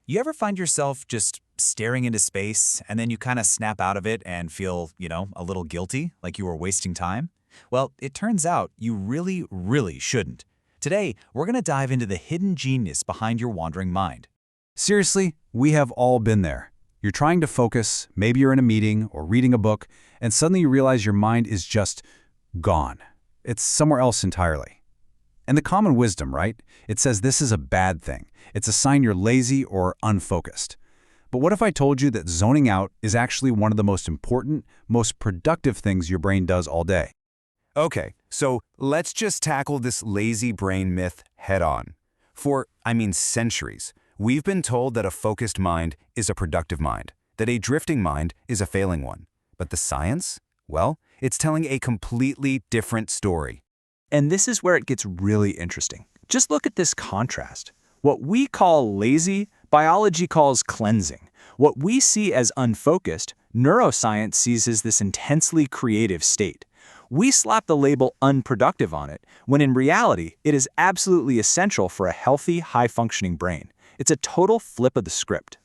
You ever find yourself just staring into space and then you kind of snap out of it and feel, a little guilty, like you were wasting time? Well, it turns out you really, really shouldn't. Today, we're going to dive into the hidden genius behind your wandering mind. Seriously, we have all been there. You're trying to focus, maybe you're in a meeting or reading a book, and suddenly you realize your mind is just gone. It's somewhere else entirely. And the common wisdom, right? It says this is a bad thing. It's a sign you're lazy or unfocused. But what if I told you that zoning out is actually one of the most important, most productive things your brain does all day? Okay, so let's just tackle this lazy brain myth head-on. For, centuries, we've been told that a focused mind is a productive mind, that a drifting mind is a failing one. But the science? Well, it's telling a completely different story. And this is where it gets really interesting. Just look at this contrast. What we call lazy, biology calls cleansing. What we see as unfocused, neuroscience sees as this intensely creative state. We slap the label unproductive on it, when in reality, it is absolutely essential for a healthy, high-functioning brain. It's a total flip of the script.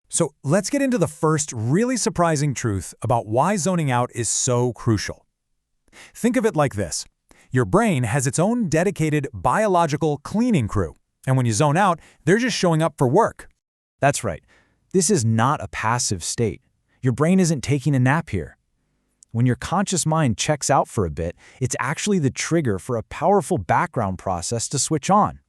So let's get into the first really surprising truth about why zoning out is so crucial. Think of it like this. Your brain has its own dedicated biological cleaning crew, and when you zone out, they're just showing up for work. That's right. This is not a passive state. Your brain isn't taking a nap here. When your conscious mind checks out for a bit, it's actually the trigger for a powerful background process to switch on.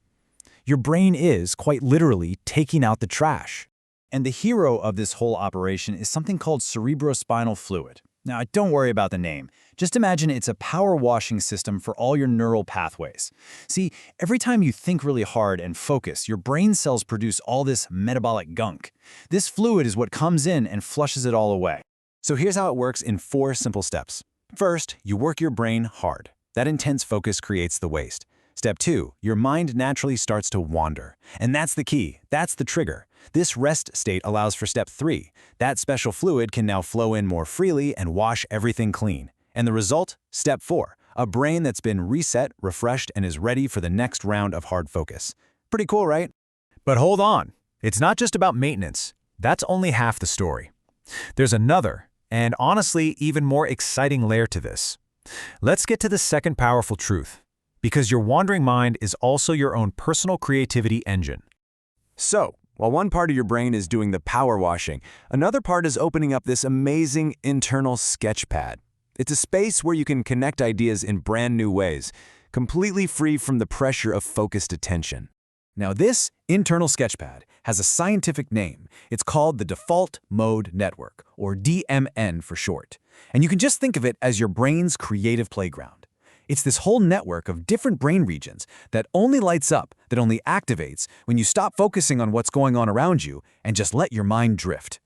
Your brain is, quite literally, taking out the trash. And the hero of this whole operation is something called cerebrospinal fluid. Now, don't worry about the name. Just imagine it's a power washing system for all your neural pathways. See, every time you think really hard and focus, your brain cells produce all this metabolic gunk. This fluid is what comes in and flushes it all away. So here's how it works in 4 simple steps. First, you work your brain hard. That intense focus creates the waste. Step 2, your mind naturally starts to wander. And that's the key. That's the trigger. This rest state allows for step 3. That special fluid can now flow in more freely and wash everything clean. And the result? Step 4, a brain that's been reset, refreshed, and is ready for the next round of hard focus. Pretty cool, right? But hold on. It's not just about maintenance. That's only half the story. There's another, and honestly, even more exciting layer to this. Let's get to the second powerful truth. Because your wandering mind is also your own personal creativity engine. So, while one part of your brain is doing the power washing, another part is opening up this amazing internal sketchpad. It's a space where you can connect ideas in brand new ways, completely free from the pressure of focused attention. Now, this internal sketchpad has a scientific name. It's called the Default Mode Network, or DMN for short. And you can just think of it as your brain's creative playground. It's this whole network of different brain regions that only lights up, that only activates when you stop focusing on what's going on around you and just let your mind drift.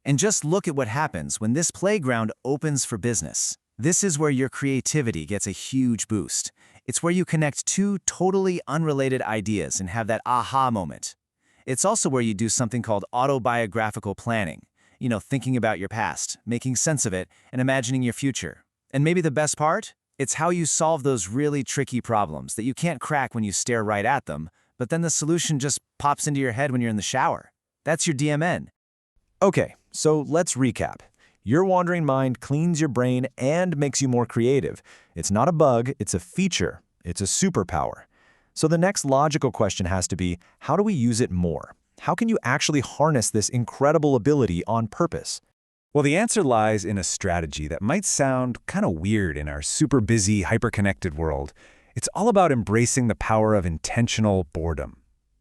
And just look at what happens when this playground opens for business. This is where your creativity gets a huge boost. It's where you connect 2 totally unrelated ideas and have that aha moment. It's also where you do something called autobiographical planning. Thinking about your past, making sense of it, and imagining your future. And maybe the best part? It's how you solve those really tricky problems that you can't crack when you stare right at them, but then the solution just pops into your head when you're in the shower. That's your DMN. Okay, so let's recap. Your wandering mind cleans your brain and makes you more creative. It's not a bug, it's a feature. It's a superpower. So the next logical question has to be, how do we use it more? How can you actually harness this incredible ability on purpose? Well, the answer lies in a strategy that might sound kind of weird in our super busy, hyper-connected world. It's all about embracing the power of intentional boredom.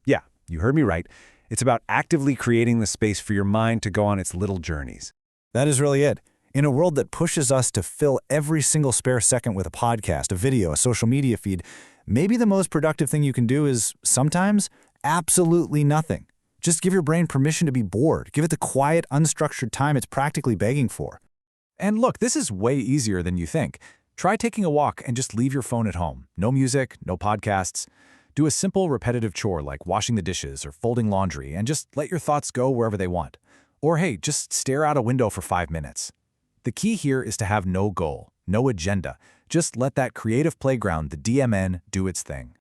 Yeah, you heard me right. It's about actively creating the space for your mind to go on its little journeys. That is really it. In a world that pushes us to fill every single spare second with a podcast, a video, a social media feed, maybe the most productive thing you can do is, sometimes, absolutely nothing. Just give your brain permission to be bored. Give it the quiet, unstructured time it's practically begging for. And look, this is way easier than you think. Try taking a walk and just leave your phone at home. No music, no podcasts. Do a simple, repetitive chore like washing the dishes or folding laundry and just let your thoughts go wherever they want. Or hey, just stare out a window for 5 minutes. The key here is to have no goal, no agenda. Just let that creative playground, the DMN, do its thing.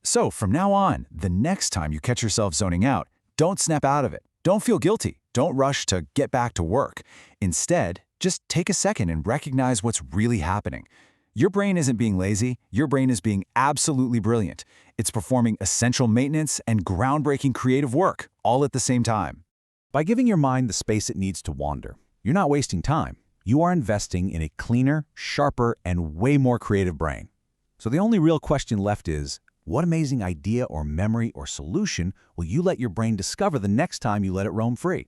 So from now on, the next time you catch yourself zoning out, don't snap out of it. Don't feel guilty. Don't rush to get back to work. Instead, just take a second and recognize what's really happening. Your brain isn't being lazy. Your brain is being absolutely brilliant. It's performing essential maintenance and groundbreaking creative work, all at the same time. By giving your mind the space it needs to wander, you're not wasting time. You are investing in a cleaner, sharper, and way more creative brain. So the only real question left is, what amazing idea or memory or solution will you let your brain discover the next time you let it roam free?